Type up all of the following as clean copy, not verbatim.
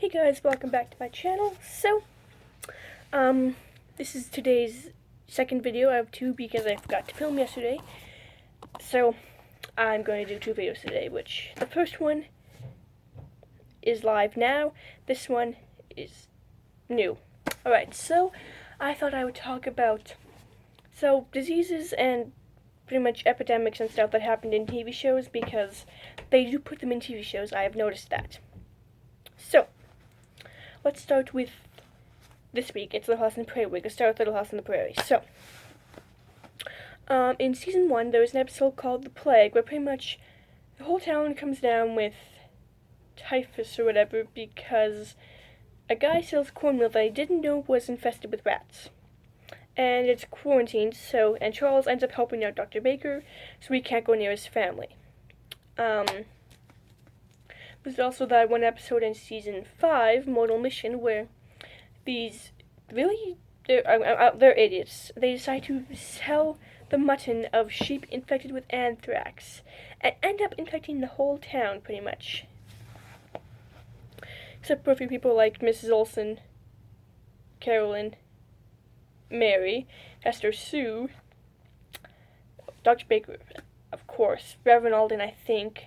Hey guys, welcome back to my channel. This is today's second video. I have two because I forgot to film yesterday. So, I'm going to do two videos today, which the first one is live now. This one is new. Alright, so I thought I would talk about diseases and pretty much epidemics and stuff that happened in TV shows because they do put them in TV shows. I have noticed that. So, let's start with this week. It's Little House on the Prairie week. Let's start with Little House on the Prairie. So, in season 1, there was an episode called The Plague, where pretty much the whole town comes down with typhus or whatever because a guy sells cornmeal that he didn't know was infested with rats. And it's quarantined, and Charles ends up helping out Dr. Baker, so he can't go near his family. There's also that one episode in season 5, Mortal Mission, where these they're idiots. They decide to sell the mutton of sheep infected with anthrax, and end up infecting the whole town, pretty much. Except for a few people like Mrs. Olsen, Carolyn, Mary, Esther Sue, Dr. Baker, of course, Reverend Alden, I think,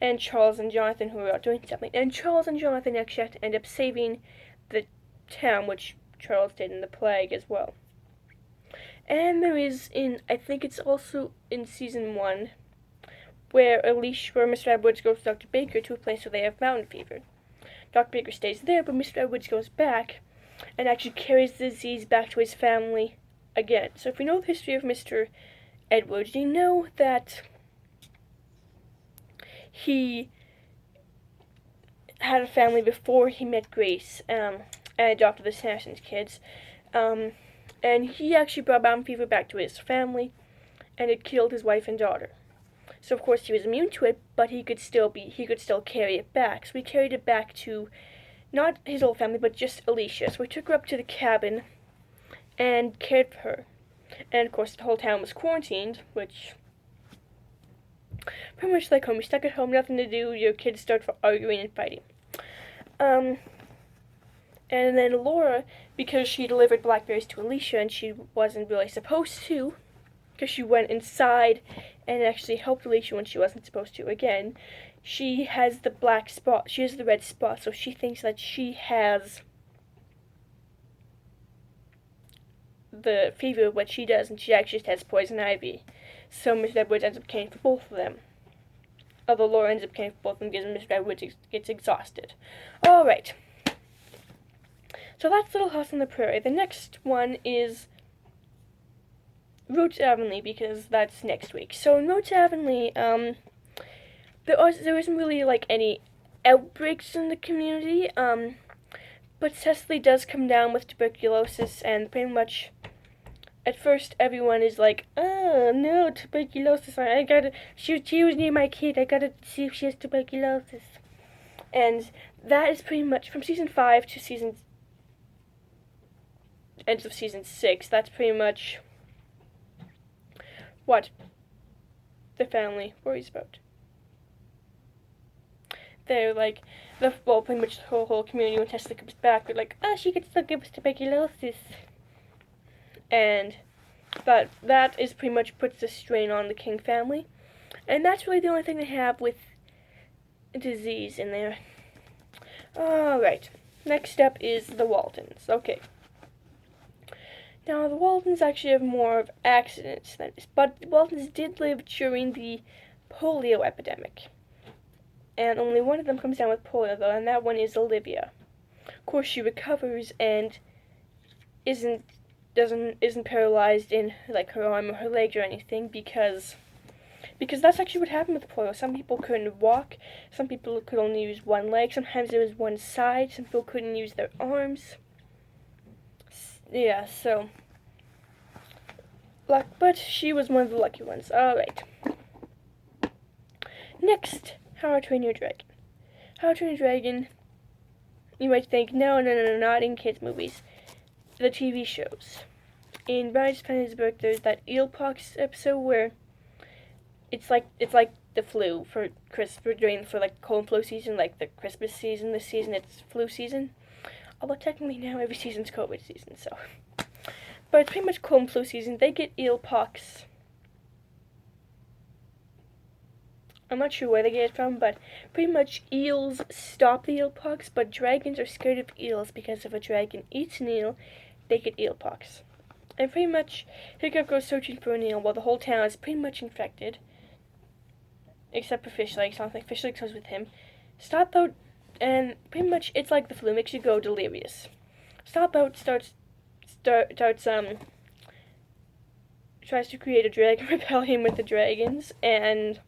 and Charles and Jonathan, who are out doing something. And Charles and Jonathan actually have to end up saving the town, which Charles did in the Plague as well. And there is I think it's also in season 1, where Mr. Edwards goes with Dr. Baker to a place where they have mountain fever. Dr. Baker stays there, but Mr. Edwards goes back and actually carries the disease back to his family again. So if you know the history of Mr. Edwards, you know that he had a family before he met Grace, and adopted the Sanderson's kids, and he actually brought mountain fever back to his family, and it killed his wife and daughter. So of course he was immune to it, but he could still carry it back. So he carried it back to not his whole family, but just Alicia. So we took her up to the cabin and cared for her. And of course the whole town was quarantined, which pretty much like home. You're stuck at home, nothing to do, your kids start arguing and fighting. And then Laura, because she delivered blackberries to Alicia and she wasn't really supposed to, because she went inside and actually helped Alicia when she wasn't supposed to again, she has the black spot, she has the red spot, so she thinks that she has the fever, what she does, and she actually just has poison ivy. So Mr. Edwards ends up caring for both of them. Although Laura ends up caring for both of them because Mr. Edwards gets exhausted. Alright. So that's Little House on the Prairie. The next one is Road to Avonlea, because that's next week. So in Road to Avonlea, there isn't really like any outbreaks in the community, but Cecily does come down with tuberculosis, and pretty much at first everyone is like, oh no, tuberculosis, she was near my kid, I gotta see if she has tuberculosis. And that is pretty much from season 5 to end of season 6, that's pretty much what the family worries about. They're like, pretty much the whole community, when Tesla comes back, they're like, oh, she could still give us tuberculosis. And that is pretty much puts a strain on the King family. And that's really the only thing they have with disease in there. Alright, next up is the Waltons. Okay. Now, the Waltons actually have more of accidents than this, but the Waltons did live during the polio epidemic. And only one of them comes down with polio, though, and that one is Olivia. Of course, she recovers and isn't paralyzed in like her arm or her leg or anything, because that's actually what happened with polio. Some people couldn't walk, some people could only use one leg, sometimes it was one side, some people couldn't use their arms. Yeah, so but she was one of the lucky ones. Alright. Next, How to Train Your Dragon. How to Train Your Dragon, you might think, no, not in kids' movies. The TV shows. In Rise of Penny's Book, there's that eelpox episode where it's like the flu for like cold and flu season, like the Christmas season. This season it's flu season. Although technically now every season's COVID season, so. But it's pretty much cold and flu season. They get eel pox. I'm not sure where they get it from, but pretty much eels stop the eel pox, but dragons are scared of eels because if a dragon eats an eel, they get eel pox. And pretty much, Hiccup goes searching for an eel while the whole town is pretty much infected. Except for Fish Legs. I don't think Fish Legs goes with him. Stop Out, and pretty much it's like the flu, makes you go delirious. Stop Out tries to create a dragon rebellion with the dragons, and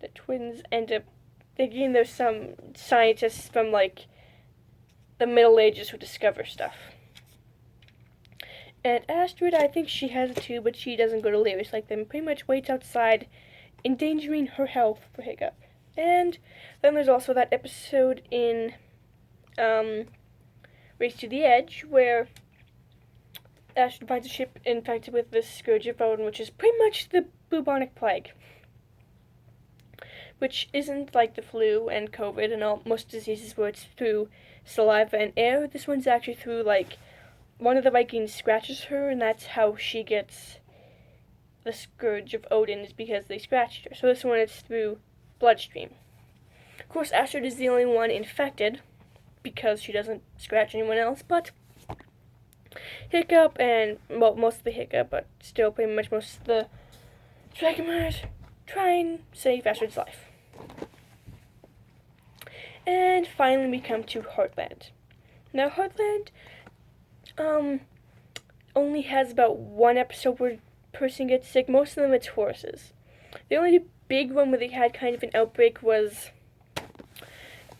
the twins end up thinking there's some scientists from like the Middle Ages who discover stuff. And Astrid, I think she has it too, but she doesn't go delirious like them. Pretty much waits outside, endangering her health for Hiccup. And then there's also that episode in Race to the Edge where Astrid finds a ship infected with the Scourge of Odin, which is pretty much the bubonic plague. Which isn't like the flu and COVID and all most diseases where it's through saliva and air. This one's actually through like one of the Vikings scratches her, and that's how she gets the Scourge of Odin, is because they scratched her. So this one is through bloodstream. Of course, Astrid is the only one infected because she doesn't scratch anyone else, but Hiccup and, well, mostly Hiccup, but still pretty much most of the Dragomars try and save Astrid's life. And finally we come to Heartland. Now Heartland only has about one episode where a person gets sick. Most of them it's horses. The only big one where they had kind of an outbreak was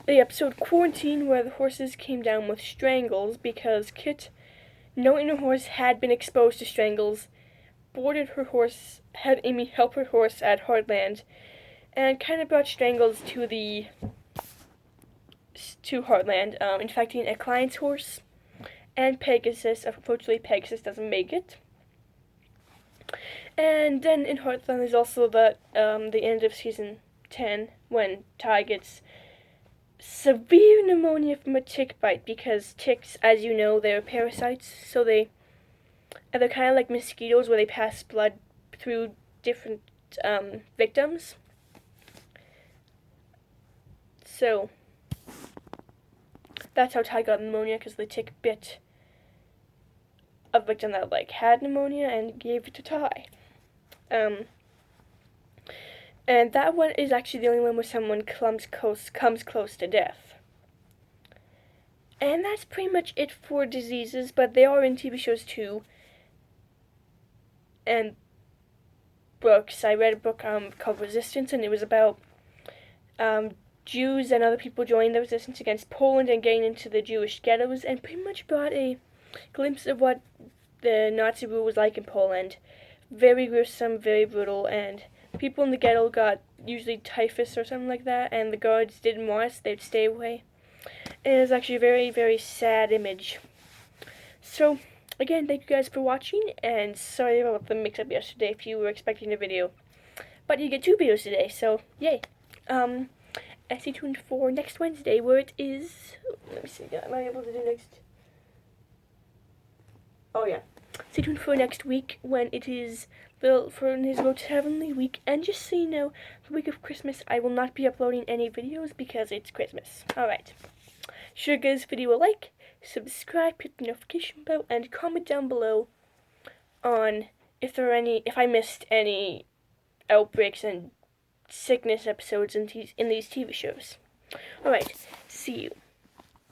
the episode Quarantine, where the horses came down with strangles because Kit, knowing her horse had been exposed to strangles, boarded her horse, had Amy help her horse at Heartland, and kind of brought strangles to Heartland, infecting a client's horse and Pegasus. Unfortunately, Pegasus doesn't make it. And then in Heartland, there's also the end of season 10 when Ty gets severe pneumonia from a tick bite, because ticks, as you know, they're parasites, so they're kind of like mosquitoes where they pass blood through different victims. So that's how Ty got pneumonia, because the tick bit a victim that like had pneumonia and gave it to Ty. And that one is actually the only one where someone comes close to death. And that's pretty much it for diseases, but they are in TV shows too. And books. I read a book called Resistance, and it was about Jews and other people joining the resistance against Poland and getting into the Jewish ghettos, and pretty much brought a glimpse of what the Nazi rule was like in Poland. Very gruesome, very brutal, and people in the ghetto got usually typhus or something like that, and the guards didn't want us, they'd stay away. And it was actually a very, very sad image. So, again, thank you guys for watching, and sorry about the mix-up yesterday if you were expecting a video. But you get 2 videos today, so yay. And stay tuned for next Wednesday, where it is... Let me see, am I able to do next? Oh yeah. Stay tuned for next week when it is for his Road to Heavenly week. And just so you know, the week of Christmas, I will not be uploading any videos because it's Christmas. Alright. Sure, give this video a like, subscribe, hit the notification bell, and comment down below on if I missed any outbreaks and sickness episodes in these TV shows. Alright, see you.